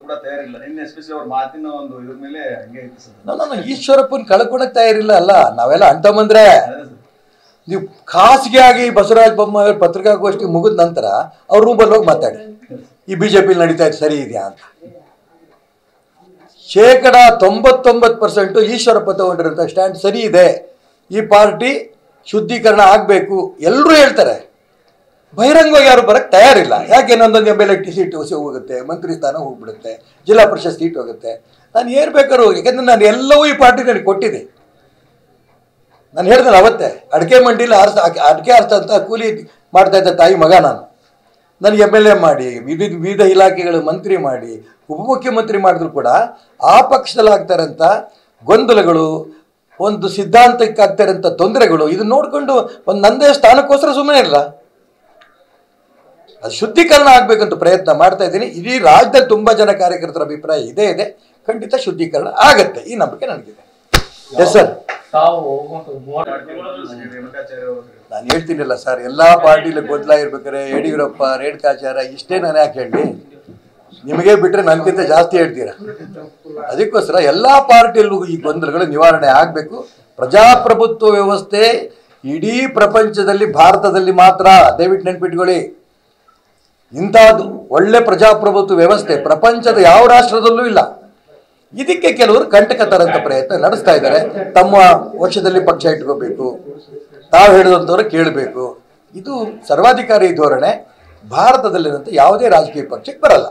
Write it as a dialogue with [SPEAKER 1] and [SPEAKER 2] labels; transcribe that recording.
[SPEAKER 1] ಕೂಡ ತಯಾರಿಲ್ಲ. ನಿನ್ನೆ ಎಸ್ಪೆಷಲಿ ಅವ್ರ ಮಾತಿನ ಒಂದು ಇದ್ರ ಮೇಲೆ ಹಂಗೆ ಐತೆ ಸರ್.
[SPEAKER 2] ನಾನು ಈಶ್ವರಪ್ಪನ ಕಳ್ಕೊಳಕ್ ತಯಾರಿಲ್ಲ ಅಲ್ಲ, ನಾವೆಲ್ಲ ಅಂಟಮಂದ್ರೆ. ನೀವು ಖಾಸಗಿ ಆಗಿ ಬಸವರಾಜ ಬೊಮ್ಮಾಯಿ ಪತ್ರಿಕಾಗೋಷ್ಠಿ ಮುಗಿದ ನಂತರ ಅವ್ರ ರೂಮಲ್ಲಿ ಹೋಗಿ ಮಾತಾಡಿ ಈ ಬಿಜೆಪಿ ನಡೀತಾ ಇದೆ ಸರಿ ಇದೆಯಾ ಅಂತ. 99% ಈಶ್ವರಪ್ಪ ತಗೊಂಡಿರೋಂಥ ಸ್ಟ್ಯಾಂಡ್ ಸರಿ ಇದೆ, ಈ ಪಾರ್ಟಿ ಶುದ್ಧೀಕರಣ ಆಗಬೇಕು ಎಲ್ಲರೂ ಹೇಳ್ತಾರೆ. ಬಹಿರಂಗವಾಗಿ ಯಾರು ಬರಕ್ಕೆ ತಯಾರಿಲ್ಲ. ಯಾಕೆ ನಂದೊಂದು MLA ಸೀಟ್ ಹೋಗುತ್ತೆ, ಮಂತ್ರಿ ಸ್ಥಾನ ಹೋಗ್ಬಿಡುತ್ತೆ, ಜಿಲ್ಲಾ ಪರಿಷತ್ ಸೀಟ್ ಹೋಗುತ್ತೆ. ನಾನು ಏನು ಬೇಕಾದ್ರೂ, ಯಾಕೆಂದ್ರೆ ನಾನು ಎಲ್ಲವೂ ಈ ಪಾರ್ಟಿ ನನಗೆ ಕೊಟ್ಟಿದೆ. ನಾನು ಹೇಳ್ದಲ್ಲ ಅವತ್ತೇ, ಅಡಿಕೆ ಮಂಡಿಲಿ ಅಡಿಕೆ ಆರಿಸ್ತಂತ ಕೂಲಿ ಮಾಡ್ತಾ ಇದ್ದ ತಾಯಿ ಮಗ ನಾನು. ನನಗೆ MLA ಮಾಡಿ ವಿವಿಧ ಇಲಾಖೆಗಳು ಮಂತ್ರಿ ಮಾಡಿ ಉಪಮುಖ್ಯಮಂತ್ರಿ ಮಾಡಿದ್ರು ಕೂಡ ಆ ಪಕ್ಷದಲ್ಲಿ ಆಗ್ತಾರಂಥ ಗೊಂದಲಗಳು, ಒಂದು ಸಿದ್ಧಾಂತಕ್ಕೆ ಆಗ್ತಾರಂಥ ತೊಂದರೆಗಳು ಇದನ್ನ ನೋಡಿಕೊಂಡು ಒಂದು ನಂದೇ ಸ್ಥಾನಕ್ಕೋಸ್ಕರ ಸುಮ್ಮನೆ ಇಲ್ಲ, ಅದು ಶುದ್ಧೀಕರಣ ಆಗಬೇಕಂತ ಪ್ರಯತ್ನ ಮಾಡ್ತಾ ಇದ್ದೀನಿ. ಇಡೀ ರಾಜ್ಯದಲ್ಲಿ ತುಂಬ ಜನ ಕಾರ್ಯಕರ್ತರ ಅಭಿಪ್ರಾಯ ಇದೇ ಇದೆ, ಖಂಡಿತ ಶುದ್ಧೀಕರಣ ಆಗತ್ತೆ, ಈ ನಂಬಿಕೆ ನನಗಿದೆ. ಎಸ್ ಸರ್, ನಾನು ಹೇಳ್ತೀನಿಲ್ಲ ಸರ್, ಎಲ್ಲ ಪಾರ್ಟಿಲಿ ಗೊಂದಲ ಇರ್ಬೇಕಾರೆ ಯಡಿಯೂರಪ್ಪ ರೇಣುಕಾಚಾರ್ಯ ಇಷ್ಟೇ ನಾನು ಯಾಕೆ ಹೇಳಿ, ನಿಮಗೆ ಬಿಟ್ಟರೆ ನನಗಿಂತ ಜಾಸ್ತಿ ಹೇಳ್ತೀರಾ. ಅದಕ್ಕೋಸ್ಕರ ಎಲ್ಲ ಪಾರ್ಟಿಯಲ್ಲೂ ಈ ಗೊಂದಲಗಳು ನಿವಾರಣೆ ಆಗಬೇಕು. ಪ್ರಜಾಪ್ರಭುತ್ವ ವ್ಯವಸ್ಥೆ ಇಡೀ ಪ್ರಪಂಚದಲ್ಲಿ ಭಾರತದಲ್ಲಿ ಮಾತ್ರ, ದಯವಿಟ್ಟು ನೆನ್ಪಿಟ್ಕೊಳ್ಳಿ, ಇಂಥದ್ದು ಒಳ್ಳೆ ಪ್ರಜಾಪ್ರಭುತ್ವ ವ್ಯವಸ್ಥೆ ಪ್ರಪಂಚದ ಯಾವ ರಾಷ್ಟ್ರದಲ್ಲೂ ಇಲ್ಲ. ಇದಕ್ಕೆ ಕೆಲವರು ಕಂಟಕ ತರಂತ ಪ್ರಯತ್ನ ನಡೆಸ್ತಾ ಇದ್ದಾರೆ. ತಮ್ಮ ವಶದಲ್ಲಿ ಪಕ್ಷ ಇಟ್ಕೋಬೇಕು, ತಾವು ಹೇಳಿದಂಥವ್ರು ಕೇಳಬೇಕು, ಇದು ಸರ್ವಾಧಿಕಾರಿ ಧೋರಣೆ ಭಾರತದಲ್ಲಿರುವಂಥ ಯಾವುದೇ ರಾಜಕೀಯ ಪಕ್ಷಕ್ಕೆ ಬರಲ್ಲ.